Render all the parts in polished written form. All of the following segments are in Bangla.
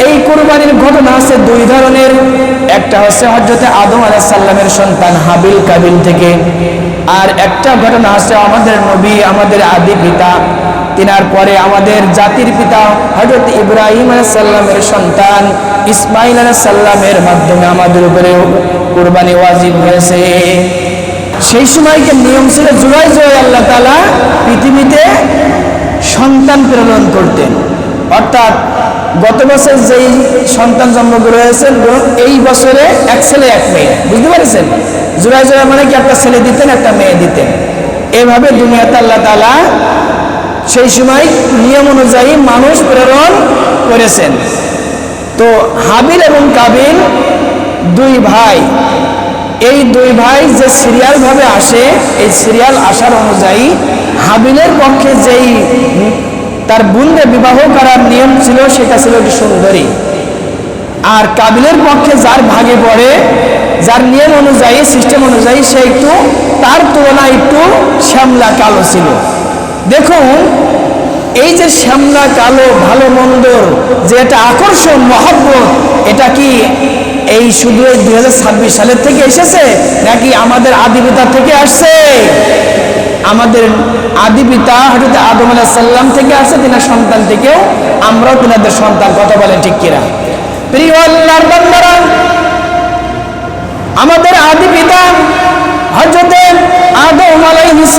এই কুরবানির ঘটনা আছে দুই ধরনের। একটা হচ্ছে হযরত আদম আলাইহিস সালামের সন্তান হাবিল কাবিল থেকে, আর একটা ঘটনা আছে আমাদের নবী, আমাদের আদি পিতা, তিনার পরে আমাদের জাতির পিতা হযরত ইব্রাহিম আলাইহিস সালামের সন্তান ইসমাঈল আলাইহিস সালামের মাধ্যমে আমাদের উপরে কুরবানি ওয়াজিব হয়েছে। সেই সময়কে নিয়ম ছিল জুলাই জুলাই আল্লাহ তাআলা পৃথিবীতে সন্তান প্রেরণ করতেন। অর্থাৎ গত বছর যেই সন্তান জন্মগ্রহণ হয়েছেন, এই বছরে এক ছেলে এক মেয়ে, বুঝতে পারছেন? জুলাই জুলাই মানে কি একটা ছেলে দিতেন একটা মেয়ে দিতেন। এভাবে দুনিয়াতে আল্লাহ তাআলা সেই সময় নিয়ম অনুযায়ী মানুষ প্রেরণ করেছেন। তো হাবিল এবং কাবিল দুই ভাই, এই দুই ভাই যে সিরিয়াল ভাবে আসে, এই সিরিয়াল আসার অনুযায়ী হাবিলের পক্ষে যেই তার বোনকে বিবাহ করার নিয়ম ছিল সেটা ছিল একটু সুন্দরী, আর কাবিলের পক্ষে যার ভাগে পড়ে, যার নিয়ম অনুযায়ী সিস্টেম অনুযায়ী সে একটু তার তুলনায় একটু শ্যামলা কালো ছিল। দেখুন এই যে শ্যামলা কালো ভালো মন্দর যে এটা আকর্ষণ মহব্বত, এটা কি এই শুধু 2026 সালের থেকে এসেছে নাকি আমাদের আদি পিতা থেকে আসছে? আমাদের আদি পিতা হযরত আদম আলাইহিস সালাম থেকে আসছে, তিনার সন্তান থেকেও আমরাও তিনাদের সন্তান। কথা বলেন ঠিক কিনা? প্রিয় আল্লাহর বান্দারা, আমাদের আদি পিতা হযরত আদম আলাইহিস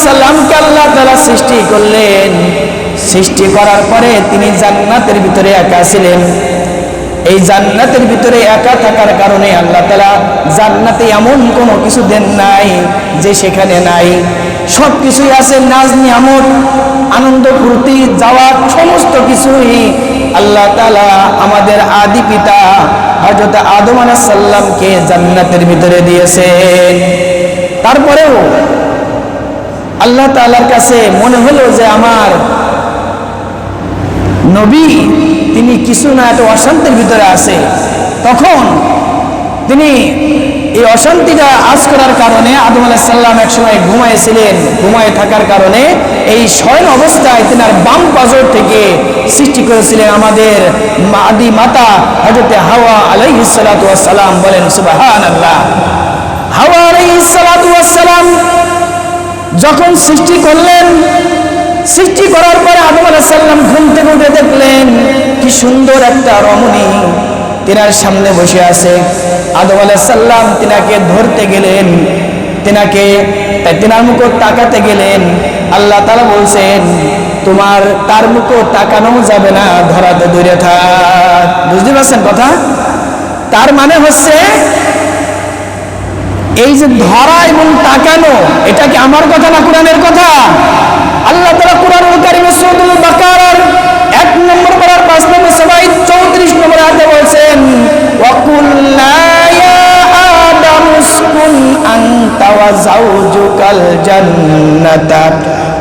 সালামকে আল্লাহ তাআলা সৃষ্টি করলেন। সৃষ্টি করার পরে তিনি জান্নাতের ভিতরে একা ছিলেন। এই জান্নাতের ভিতরে একা থাকার কারণে আল্লাহ তাআলা জান্নাতে এমন কোনো কিছু দেন নাই যে সেখানে নাই। সব কিছুই আছে, নাজ নিয়ামত, আনন্দ ফুর্তি, যাওয়া, সমস্ত কিছুই আল্লাহ তাআলা আমাদের আদি পিতা হযরত আদম আলাইহিস সালামকে জান্নাতের ভিতরে দিয়েছেন। তারপরেও আল্লাহ তাআলার কাছে মনে হলো যে আমার নবী তিনি কিছু না একটা অশান্তির ভিতরে আছে। তখন তিনি এই অশান্তিটা আজ করার কারণে আদম আলাইহিস সালাম একসময় ঘুমাইছিলেন, ঘুমায় থাকার কারণে এই শয়ন অবস্থায় তিনার বাম পাজর থেকে সৃষ্টি করেছিলেন আমাদের আদি মাতা হযরত হাওয়া আলাইহিস সালাতু ওয়াস সালাম। বলেন সুবহানাল্লাহ। হাওয়া আলাইহিস সালাতু ওয়াস সালাম যখন সৃষ্টি করলেন, সৃষ্টি করার পরে আদম আলাইহিস সালাম ঘুম থেকে উঠে দেখলেন কি সুন্দর একটা রমণী তিনার সামনে বসে আছে। আদম আলাইহিস সালাম তিনাকে ধরতে গেলেন, তিনার মুখ তাকাতে গেলেন। আল্লাহ তাআলা বলছেন তোমার তার মুখ তাকানো যাবে না, ধরাতে দূরে থাক। বুঝতে পারছেন কথা? তার মানে হচ্ছে এই যে ধরা এবং তাকানো, এটা কি আমার কথা না কোরআনের কথা? আল্লাহ তাআলা কোরআনুল কারীমে সূরাতুল বাকারার 1 নম্বর পারার 5 নম্বর সূরায় 34 নম্বর আয়াতে বলেন ওয়া কুল্লা ইয়া আদাম উসকুন আনতা ওয়া যাওজুকাল জান্নাতা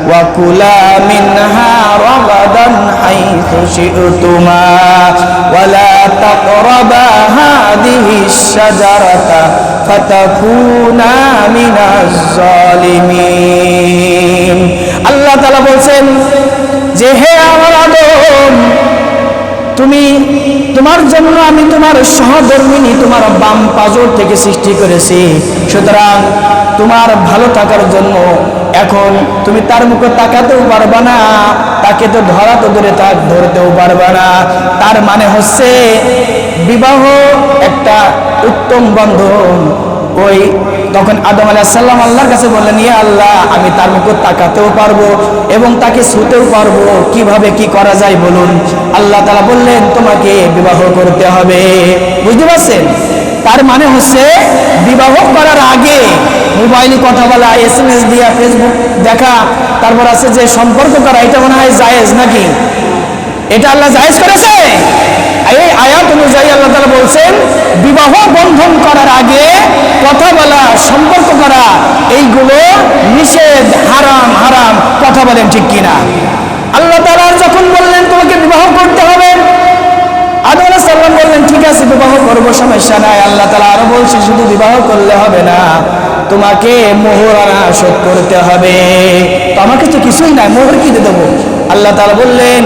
ওয়া কুলা মিনহা রাগাদান হাইথু শি'তুমা ওয়া লা তাকরাবা হাদিহিশ শাজারাতা ফাতাকুনা মিনাজ জালিমিন। আল্লাহ তাআলা বলছেন যে হে আমার আদম, তোমার জন্য আমি তোমার সহধর্মিনী তোমার বাম পাজর থেকে সৃষ্টি করেছি। সুতরাং তোমার ভালো থাকার জন্য এখন তুমি তার মুখে তাকাতেও পারবা না, তাকে তো ধরা তো দূরে থাক, ধরতেও পারবা না। তার মানে হচ্ছে বিবাহ একটা উত্তম বন্ধন। ওই তখন আদম আলাইহিস সালাম আল্লাহর কাছে বললেন ইয়া আল্লাহ, আমি তার মুখে তাকাতেও পারবো এবং তাকে ছুঁতেও পারবো, কিভাবে কি করা যায় বলুন? আল্লাহ তাআলা বললেন তোমাকে বিবাহ করতে হবে। বুঝতে পারছেন? তার মানে হচ্ছে বিবাহ করার আগে মোবাইলে কথা বলা, SMS দিয়া, ফেসবুক দেখা, তারপর আছে যে সম্পর্ক করা, এটা মনে হয় জায়েজ নাকি? এটা আল্লাহ জায়েজ করেছে? এই আয়াত অনুযায়ী আল্লাহ তাআলা বলছেন বিবাহ বন্ধন করার আগে কথা বলা, সম্পর্ক করা, এইগুলো নিষেধ, হারাম হারাম। কথা বলেন ঠিক কিনা? আল্লাহ তাআলা যখন বললেন তোমাকে বিবাহ করতে হবে, আদম আলাইহিস সালাম বললেন ঠিক আছে বিবাহ করব, সমস্যা নাই। আল্লাহ তাআলা আরো বলছে শুধু বিবাহ করলে হবে না, তোমাকে মোহরানা শোধ করতে হবে। তো আমাকে তো কিছুই নাই, মোহর কি দিয়ে দেবো? আল্লাহ তাআলা বললেন,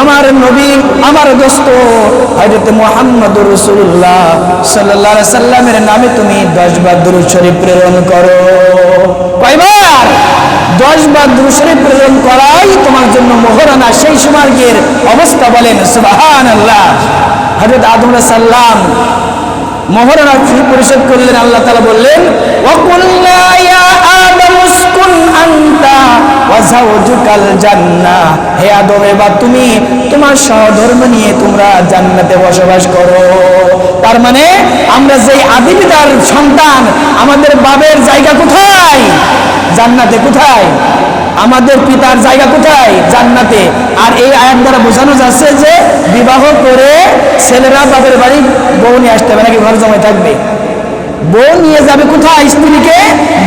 আমার নবী, আমার দোস্ত হযরত মুহাম্মদুর রাসূলুল্লাহ সাল্লাল্লাহু আলাইহি সাল্লামের নামে তুমি 10 বার দুরূদ শরীফ প্রেরণ করো। কয়বার? 10 বার দুরূদ শরীফ প্রেরণ করাই তোমার জন্য মোহরানা সেই সুমার্গের অবস্থা। বলেন সুবহানাল্লাহ। হযরত আদম আলাইহিস সালাম মোহরানা ফি পরিশোধ করলেন। আল্লাহ তাআলা বললেন, ওয়াকুল্লা ইয়া আদম উসকুন আনতা ওয়া যাওজুকাল জান্নাহ, হে আদম এবার তুমি তোমার সহধর্মী নিয়ে তোমরা জান্নাতে বসবাস করো। তার মানে আমরা যেই আদি পিতার সন্তান, আমাদের বাবের জায়গা কোথায়? জান্নাতে। কোথায়? আমাদের পিতার জায়গা কোথায়? জান্নাতে। আর এই আয়াত দ্বারা বোঝানো যাচ্ছে যে বিবাহ করে ছেলেরা বাপের বাড়ি বউ নিয়ে আসতে হবে নাকি ঘর জমায় থাকবে? বউ নিয়ে যাবে কোথায়? স্ত্রীকে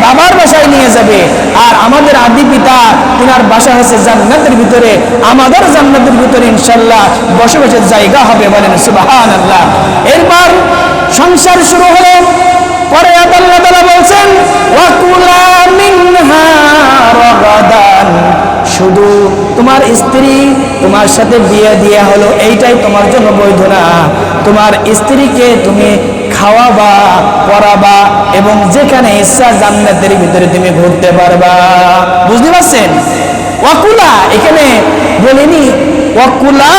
বাবার বাসায় নিয়ে যাবে। আর আমাদের আদি পিতা তিনার বাসা হচ্ছে জান্নাতের ভিতরে, আমাদের জান্নাতের ভিতরে ইনশাআল্লাহ বসবাসের জায়গা হবে। বলেন সুবহানাল্লাহ। এরপর সংসার শুরু হলো। পরে আল্লাহ তাআলা বলছেন, ওয়াকুলা মিনহা রাগাদান, শুধু তোমার স্ত্রী তোমার সাথে বিয়ে দেয়া হলো এইটাই তোমার জন্য বৈধ না। তোমার স্ত্রীকে তুমি খাওয়াবা, পরাবা এবং যেখানে ইচ্ছা জান্নাতের ভিতরে তুমি ঘুরতে পারবা। বুঝতে পারছেন? ওয়াকুলা এখানে বলেনি, ওয়াকুলা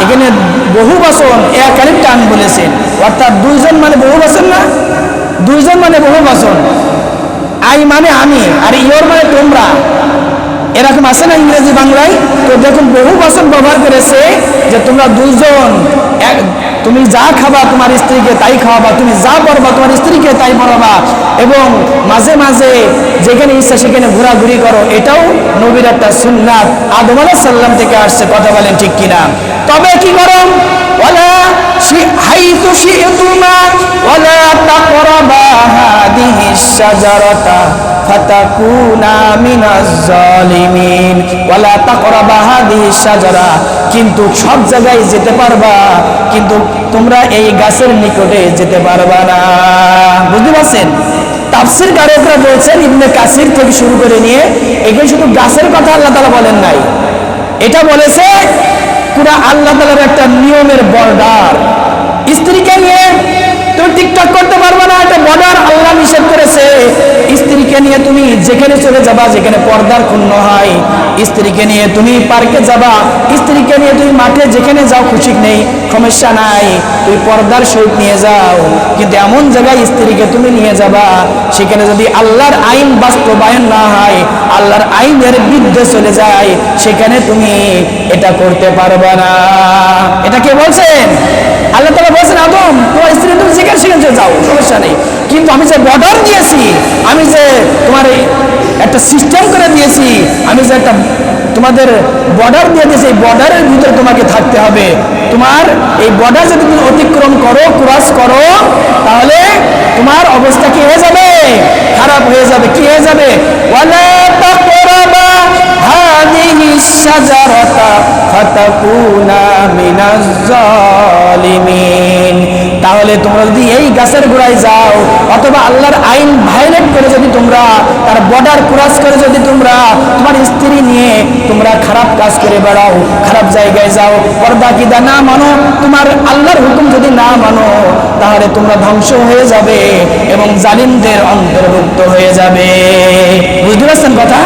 এখানে বহু বচন, একাধিক টান বলেছেন, অর্থাৎ দুইজন মানে বহু বচন না, দুইজন মানে বহু বচন। আই মানে আমি, আর ইয়োর মানে তোমরা, এরকম আছে না ইংরেজি বাংলায়? তো দেখুন বহু বচন ব্যবহার করেছে যে তোমরা দুইজন, তুমি যা খাবা তোমার স্ত্রীকে তাই খাওয়াবা, তুমি যা পরবা তোমার স্ত্রীকে তাই পরাবা, এবং মাঝে মাঝে যেখানে ইচ্ছা সেখানে ঘোরাঘুরি করো। এটাও নবীর একটা সুন্নাত, আদম আলাইহিস সালাম থেকে আসছে। কথা বলেন ঠিক কিনা? তবে কি করো? ওয়ালা হাইতু শি'তুমা ওয়ালা তাকরাবা হাদিহিশ শাজারাতা ফাতাকুনা মিনাজ জালিমিন। ওয়ালা তাকরাবা হাদিহিশ শাজারা, কিন্তু সব জায়গায় যেতে পারবা, কিন্তু তোমরা এই গাছের নিকটে যেতে পারবা না। বুঝতে পারছেন? তাফসীর কারকরা বলছেন, ইবনে কাসির থেকে শুরু করে নিয়ে এখানে শুধু গাছের কথা আল্লাহ তাআলা বলেন নাই, এটা বলেছে পুরা আল্লাহ তাআলার একটা নিয়মের বর্ডার। স্ত্রীকে নিয়ে তুমি টিকটক করতে পারবে না, একটা বর্ডার আল্লাহ নিষেধ করেছে। স্ত্রীকে নিয়ে তুমি যেখানে চলে যাবা, যেখানে পর্দার ক্ষুণ্ণ হয়, স্ত্রীকে নিয়ে তুমি পার্কে যাবা, স্ত্রীকে নিয়ে তুমি মাঠে যেখানে যাও খুশি নেই, সমস্যা নাই, তুই পর্দার সহিত নিয়ে যাও। কিন্তু এমন জায়গায় স্ত্রীকে তুমি নিয়ে যাবা সেখানে যদি আল্লাহর আইন বাস্তবায়ন না হয়, আল্লাহর আইনের বিরুদ্ধে চলে যায়, সেখানে তুমি এটা করতে পারবে না। এটা কে বলছেন? আল্লাহ তাআলা বলছেন, আদম তোমার স্ত্রী তুমি যেখানে সেখানে যাও, সমস্যা নেই, কিন্তু আমি যে বর্ডার দিয়েছি, আমি যে তোমার একটা সিস্টেম করে দিয়েছি, আমি যে একটা তোমাদের বর্ডার দিয়ে দিয়েছি, এই বর্ডারের ভিতরে তোমাকে থাকতে হবে। তোমার এই বর্ডার যদি তুমি অতিক্রম করো, ক্রস করো, তাহলে তোমার অবস্থা কি হয়ে যাবে? খারাপ হয়ে যাবে। কি হয়ে যাবে? ওয়ালা তাকরাবা হাদিহিশ শাজারাতা ফাতাকুনা মিনাজ জালিমিন। তাহলে তোমরা যদি এই গাছের গোড়ায় যাও, অথবা আল্লাহর আইন ভায়োলেট করে যদি তোমরা তার বর্ডার ক্রস করে যদি তোমরা তোমার স্ত্রী নিয়ে তোমরা খারাপ কাজ করে বেড়াও, খারাপ জায়গায় যাও, পর্দা কিদা না মানো, তোমার আল্লাহর হুকুম যদি না মানো, তাহলে তোমরা ধ্বংস হয়ে যাবে এবং জালিমদের অন্তর্ভুক্ত হয়ে যাবে। বুঝতে পারছেন কথা?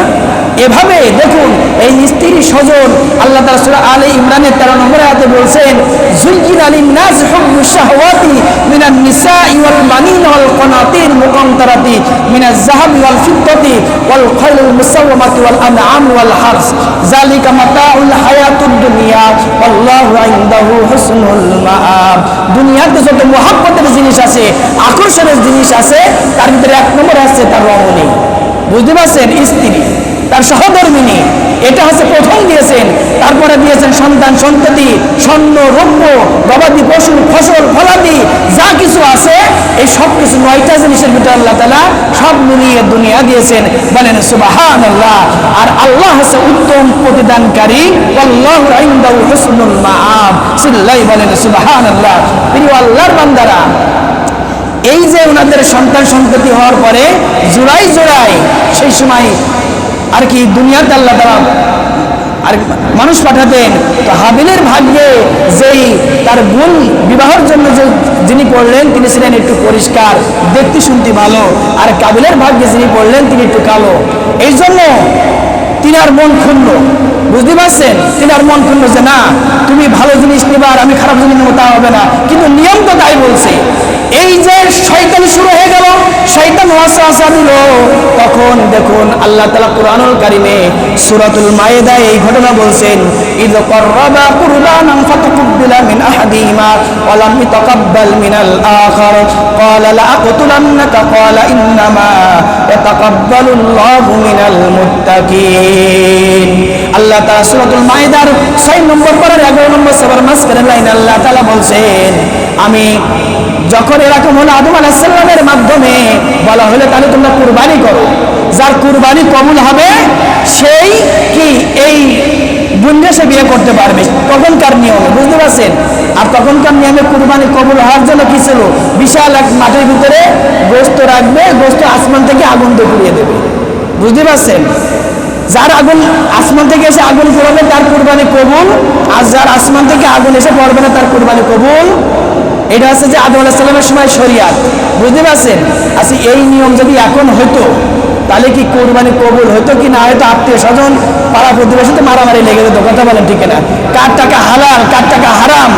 এভাবে দেখুন এই স্ত্রী স্বজন আল্লাহ তাআলা সূরা আলে ইমরানের 13 নম্বর আয়াতে বলছেন, যুযিনা লিন-নাস হুব্বুশ শাহওয়াতি মিনান নিসাই ওয়াল বানিন ওয়াল কানাতির মুকান্তারাতি মিনাজ যাহাবি ওয়াল ফিদ্দাতি ওয়াল খাইলিল মুসাওয়ামাতি ওয়াল আনআম ওয়াল হারস যালিকা মাতাউল হায়াতুদ দুনিয়া ওয়াল্লাহু ইনদাহু হুসনুল মাআব। দুনিয়াতে যত মুহাব্বতের জিনিস আছে, আকর্ষণের জিনিস আছে, তার ভিতরে এক নম্বর আছে তার রমণী। বুঝতে পারছেন? স্ত্রী, তার সহধর্মিনী, এটা হচ্ছে প্রথম দিয়েছেন। তারপরে দিয়েছেন সন্তান সন্ততি, স্বর্ণ রৌপ্য, গবাদি পশু, ফসল ফলাদি, যা কিছু আছে এই সব কিছু 9টা জিনিসের ভিতরে আল্লাহ তাআলা সব মিলিয়ে দুনিয়া দিয়েছেন। বলেন সুবহানাল্লাহ। আর আল্লাহ হচ্ছে উত্তম প্রতিদানকারী, আল্লাহু ইনদাহু হুসনুল মাআব। সিল্লাই বলেন সুবহানাল্লাহ। প্রিয় আল্লাহর বান্দারা, এই যে ওনাদের সন্তান সন্ততি হওয়ার পরে জোড়াই জোড়াই সেই সময় আর কি দুনিয়াতে আল্লাহ তাআলা আর মানুষ পাঠাতেন। তো হাবিলের ভাগ্যে যেই তার বোন বিবাহের জন্য যে যিনি পড়লেন তিনি ছিলেন একটু পরিষ্কার, দেখতে শুনতে ভালো, আর কাবিলের ভাগ্যে যিনি পড়লেন তিনি একটু কালো। এই জন্য তিনার মন ক্ষুণ্ণ, বুঝতে পারছেন? তিনার মন ক্ষুণ্ণ যে না, তুমি ভালো জিনিস নেবা আর আমি খারাপ জিনিস নেবো, তা হবে না। কিন্তু নিয়ম তো তাই বলছে। এই যে শয়তান শুরু হয়ে গেল, শয়তান ওয়াসওয়াসা দিল, তখন দেখুন আল্লাহ তাআলা কুরআনুল কারীমে সূরাতুল মায়েদায় এই ঘটনা বলছেন, ইয ক্বাররাবা কুরবানান ফাতাকুব্বিলা মিন আহাদিহিমা ওয়া লাম ইতাকাব্বাল মিনাল আখার ক্বালা লা আকতুলান্নাকা ক্বালা ইন্নামা ইয়াতাকাব্বালুল্লাহু মিনাল মুত্তাকিন। আল্লাহ তাআলা সূরাতুল মায়েদার 6 নম্বর পারার 11 নম্বর সূরার মাঝখানে লাইন আল্লাহ তাআলা বলছেন, আমি যখন এরকম হলো আদম আলাইহিস সালামের মাধ্যমে বলা হলো তাহলে তোমরা কুরবানি করো, যার কুরবানি কবুল হবে সেই কি এই বুনকে সে বিয়ে করতে পারবে। তখনকার নিয়মে, বুঝতে পারছেন? আর তখনকার নিয়মে কুরবানি কবুল হওয়ার জন্য কি ছিল? বিশাল এক মাঠের ভিতরে গোশত রাখবে, গোশত আসমান থেকে আগুন দিয়ে পুড়িয়ে দেবে, বুঝতে পারছেন? যার আগুন আসমান থেকে এসে আগুন পড়বে তার কুরবানি কবুল, আর যার আসমান থেকে আগুন এসে পড়বে না তার কুরবানি কবুল। এটা হচ্ছে যে আদম আলাইহিস সালামের সময় শরিয়াত, বুঝতে পারছেন? আচ্ছা, এই নিয়ম যদি এখন হতো তাহলে কি কুরবানি কবুল হতো কি না হয়তো? আত্মীয় স্বজন পাড়া প্রতিবেশীতে মারামারি লেগে যেত, কথা বলেন ঠিক না? কার টাকা হালাল কার টাকা হারাম,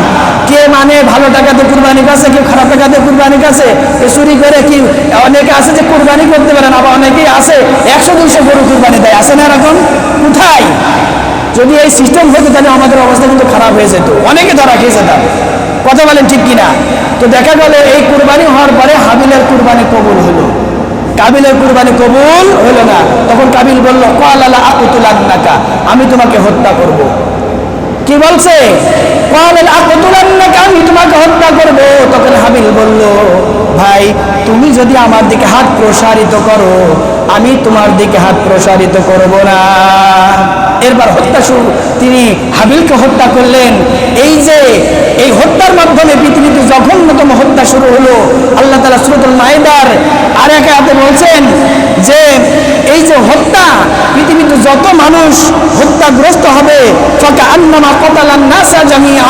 কে মানে ভালো টাকাতে কুরবানি কাছে, কেউ খারাপ টাকাতে কুরবানি কাছে, চুরি করে কি অনেকে আছে যে কুরবানি করতে পারে না, আবার অনেকেই আছে 100-200 গরু কুরবানি দেয়, আছে না এরকম? কোথায়? যদি এই সিস্টেম হতো তাহলে আমাদের অবস্থা কিন্তু খারাপ হয়ে যেত, অনেকে ধরা খেয়েছে তার, কথা বলেন ঠিক কিনা? তো দেখা গেল এই কুরবানি হওয়ার পরে হাবিলের কুরবানি কবুল হলো, কাবিলের কুরবানি কবুল হলো না। তখন কাবিল বলল, ক্বালা লা আকতুলান্নাকা, আমি তোমাকে হত্যা করব। কি বলছে? ক্বালা লা আকতুলান্নাকা, আমি তোমাকে হত্যা করব। তখন হাবিল বলল, ভাই তুমি যদি আমার দিকে হাত প্রসারিত করো আমি তোমার দিকে হাত প্রসারিত করব না। এরপর হত্যা শুরু, তিনি হাবিলকে হত্যা করলেন। এই যে এই হত্যার মাধ্যমে পৃথিবীতে জঘন্যতম হত্যা শুরু হলো। আল্লাহ তাআলা সূরাতুল মায়েদার আর এক আয়াতে বলছেন যে এই যে হত্যা, পৃথিবীতে যত মানুষ হত্যাগ্রস্ত হবে, ফাকাআন্নামা ক্বাতালান নাসা জামিআ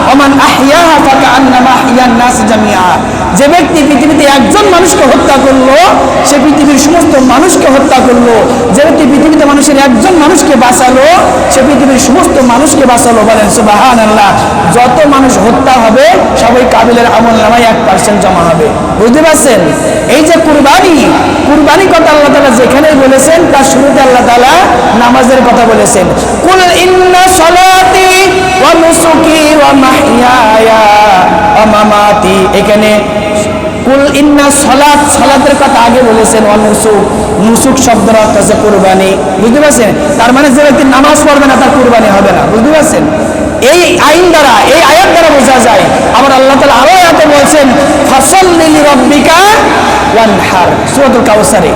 ওয়া মান আহইয়াহা ফাকাআন্নামা আহইয়ান নাস জামিআ। যে ব্যক্তি পৃথিবীতে একজন মানুষকে হত্যা করলো সে পৃথিবীর সমস্ত মানুষকে হত্যা করলো। যে ব্যক্তি পৃথিবীতে মানুষের একজন মানুষকে বাঁচালো সে পৃথিবীর সমস্ত মানুষকে বাঁচালো। বলেন সুবহানাল্লাহ। যত মানুষ হত্যা হবে সবাই কাবিলের আমলনামায় 1% জমা হবে, বুঝতে পারছেন? এই যে কুরবানি, কুরবানি কথা আল্লাহ তাআলা যেখানেই বলেছেন তার শুরুতে আল্লাহ তাআলা নামাজের কথা বলেছেন। কুল ইন্না সলাতি ওয়া নুসুকি ওয়া মাহইয়ায়া ওয়া মামাতি, এখানে কুল ইন্না সলাত, সলাতের কথা আগে বলেছেন। ওয়া নুসুক, নুসুক শব্দের অর্থ হচ্ছে কুরবানি, বুঝতে পারছেন? তার মানে যে ব্যক্তি নামাজ পড়বে না তার কুরবানি হবে না, বুঝতে পারছেন? এই আইন দ্বারা, এই আয়াত দ্বারা বোঝা যায়। আবার আল্লাহ তাআলা আরো আয়াতে বলছেন, ফাসাল্লি লিরাব্বিকা ওয়ানহার, সূরাতুল কাউসারে।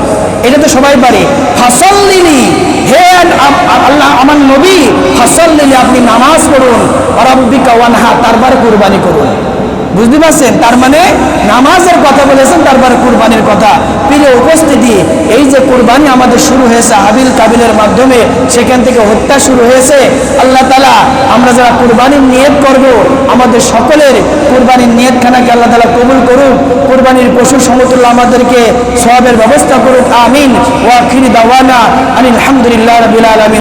এটা তো সবাই পারে। ফাসাল্লি, হে আল্লাহ আমার নবী, ফাসাল্লি, আপনি নামাজ পড়ুন, রাব্বিকা ওয়ানহার, তারপরে কুরবানি করুন, বুঝতে পারছেন? তার মানে নামাজের কথা বলেছেন, তারপরে কুরবানির কথা। প্রিয় উপস্থিতি, এই যে কুরবানি আমাদের শুরু হয়েছে হাবিল কাবিলের মাধ্যমে, সেখান থেকে হত্যা শুরু হয়েছে। আল্লাহ তাআলা আমরা যারা কুরবানির নিয়ত করব, আমাদের সকলের কুরবানির নিয়তখানাকে আল্লাহ তাআলা কবুল করুক। কুরবানির পশু সমতুল্য আমাদেরকে সওয়াবের ব্যবস্থা করুক, আমিন। ওয়া আখিরি দাওয়ানা আলহামদুলিল্লাহি রাব্বিল আলামিন।